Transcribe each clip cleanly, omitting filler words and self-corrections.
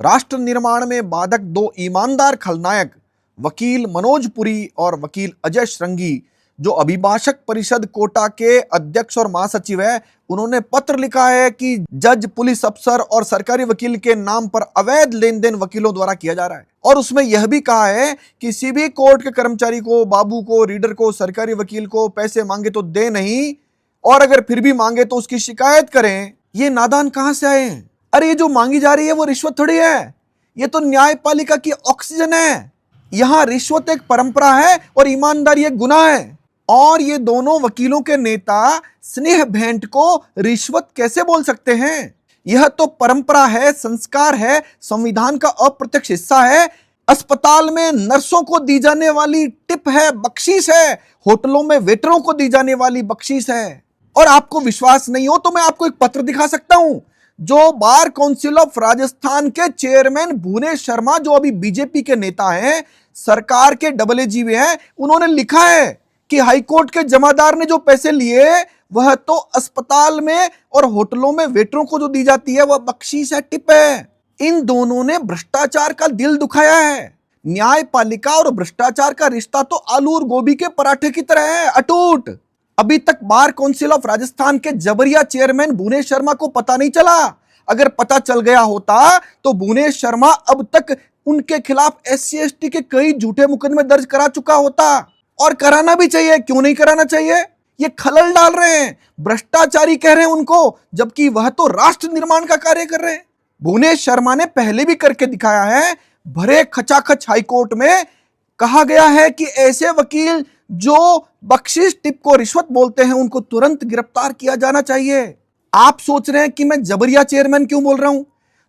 राष्ट्र निर्माण में बाधक दो ईमानदार खलनायक वकील मनोज पुरी और वकील अजय श्रृंगी, जो अभिभाषक परिषद कोटा के अध्यक्ष और महासचिव है, उन्होंने पत्र लिखा है कि जज, पुलिस अफसर और सरकारी वकील के नाम पर अवैध लेन देन वकीलों द्वारा किया जा रहा है। और उसमें यह भी कहा है कि किसी भी कोर्ट के कर्मचारी को, बाबू को, रीडर को, सरकारी वकील को पैसे मांगे तो दे नहीं, और अगर फिर भी मांगे तो उसकी शिकायत करें। ये नादान कहां से आए हैं? अरे ये जो मांगी जा रही है वो रिश्वत थोड़ी है, ये तो न्यायपालिका की ऑक्सीजन है। यहां रिश्वत एक परंपरा है और ईमानदारी एक गुनाह है। और ये दोनों वकीलों के नेता स्नेह भेंट को रिश्वत कैसे बोल सकते हैं? यह तो परंपरा है, संस्कार है, संविधान का अप्रत्यक्ष हिस्सा है। अस्पताल में नर्सों को दी जाने वाली टिप है, बख्शीश है। होटलों में वेटरों को दी जाने वाली बख्शीश है। और आपको विश्वास नहीं हो तो मैं आपको एक पत्र दिखा सकता हूं, जो बार काउंसिल ऑफ राजस्थान के चेयरमैन भुवनेश शर्मा, जो अभी बीजेपी के नेता हैं, सरकार के AAG हैं, उन्होंने लिखा है कि हाईकोर्ट के जमादार ने जो पैसे लिए वह तो अस्पताल में और होटलों में वेटरों को जो दी जाती है वह बख्शीश है, टिप है। इन दोनों ने भ्रष्टाचार का दिल दुखाया है। न्यायपालिका और भ्रष्टाचार का रिश्ता तो आलू और गोभी के पराठे की तरह है, अटूट। अभी तक बार काउंसिल ऑफ राजस्थान के जबरिया चेयरमैन भुवनेश शर्मा को पता नहीं चला। अगर पता चल गया होता तो भुवनेश शर्मा अब तक उनके खिलाफ SC ST के कई झूठे मुकदमे दर्ज करा चुका होता। और कराना भी चाहिए, क्यों नहीं कराना चाहिए? ये खलल डाल रहे हैं, भ्रष्टाचारी कह रहे हैं उनको, जबकि वह तो राष्ट्र निर्माण का कार्य कर रहे हैं। भुवनेश शर्मा ने पहले भी करके दिखाया है। भरे खचाखच हाईकोर्ट में कहा गया है कि ऐसे वकील जो बख्शीश, टिप को रिश्वत बोलते हैं, उनको तुरंत गिरफ्तार किया जाना चाहिए। आप सोच रहे हैं कि मैं जबरिया चेयरमैन क्यों बोल रहा हूं?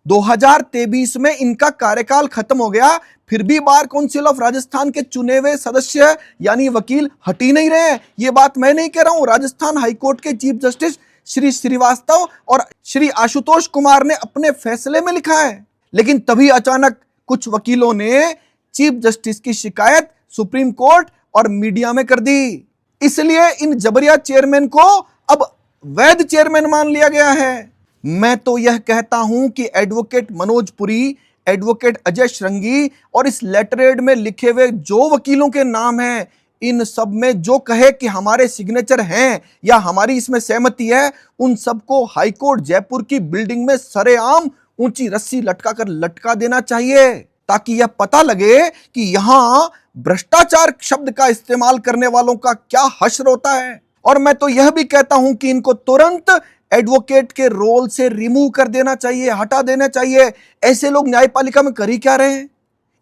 2023 में इनका कार्यकाल खत्म हो गया, फिर भी बार काउंसिल ऑफ राजस्थान के चुने हुए सदस्य यानी वकील हट ही नहीं रहे। ये बात मैं नहीं कह रहा हूं, राजस्थान हाईकोर्ट के चीफ जस्टिस श्री श्रीवास्तव और श्री आशुतोष कुमार ने अपने फैसले में लिखा है। लेकिन तभी अचानक कुछ वकीलों ने चीफ जस्टिस की शिकायत सुप्रीम कोर्ट और मीडिया में कर दी। इसलिए इन जबरिया चेयरमैन को अब वैध चेयरमैन मान लिया गया है। मैं तो यह कहता हूं कि एडवोकेट मनोज पुरी, एडवोकेट अजय श्रृंगी और इस लेटरहेड में लिखे हुए जो वकीलों के नाम हैं, इन सब में जो कहे कि हमारे सिग्नेचर हैं या हमारी इसमें सहमति है, उन सबको हाईकोर्ट जयपुर की बिल्डिंग में सरेआम ऊंची रस्सी लटका कर लटका देना चाहिए, ताकि यह पता लगे कि यहां भ्रष्टाचार शब्द का इस्तेमाल करने वालों का क्या हश्र होता है। और मैं तो यह भी कहता हूं कि इनको तुरंत एडवोकेट के रोल से रिमूव कर देना चाहिए, हटा देना चाहिए। ऐसे लोग न्यायपालिका में कर ही क्या रहे हैं?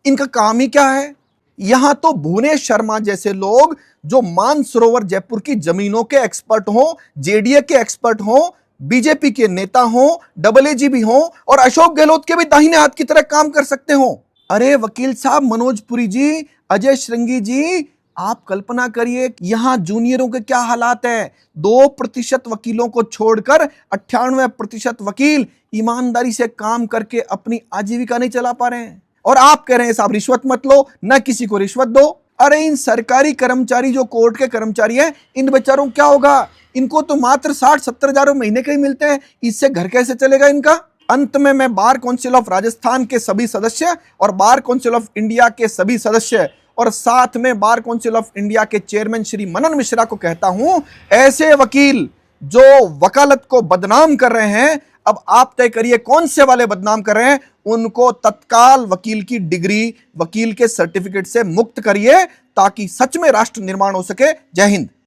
इनका काम ही क्या है? यहां तो भुवनेश शर्मा जैसे लोग, जो मानसरोवर जयपुर की जमीनों के एक्सपर्ट हों, JDA के एक्सपर्ट हों, बीजेपी के नेता हों, AAG भी हों और अशोक गहलोत के भी दाहिने हाथ की तरह काम कर सकते हों। अरे वकील साहब मनोज पुरी जी, अजय श्रृंगी जी, आप कल्पना करिए यहां जूनियरों के क्या हालात है। 2% वकीलों को छोड़कर 98% वकील ईमानदारी से काम करके अपनी आजीविका नहीं चला पा रहे हैं। और आप कह रहे हैं साहब रिश्वत मत लो, ना किसी को रिश्वत दो। अरे इन सरकारी कर्मचारी, जो कोर्ट के कर्मचारी हैं, इन बेचारों क्या होगा? इनको तो मात्र 60-70 हजार महीने के ही मिलते हैं, इससे घर कैसे चलेगा इनका? अंत में मैं बार काउंसिल ऑफ राजस्थान के सभी सदस्य और बार काउंसिल ऑफ इंडिया के सभी सदस्य और साथ में बार काउंसिल ऑफ इंडिया के चेयरमैन श्री मनन मिश्रा को कहता हूं, ऐसे वकील जो वकालत को बदनाम कर रहे हैं, अब आप तय करिए कौन से वाले बदनाम कर रहे हैं। उनको तत्काल वकील की डिग्री, वकील के सर्टिफिकेट से मुक्त करिए, ताकि सच में राष्ट्र निर्माण हो सके। जय हिंद।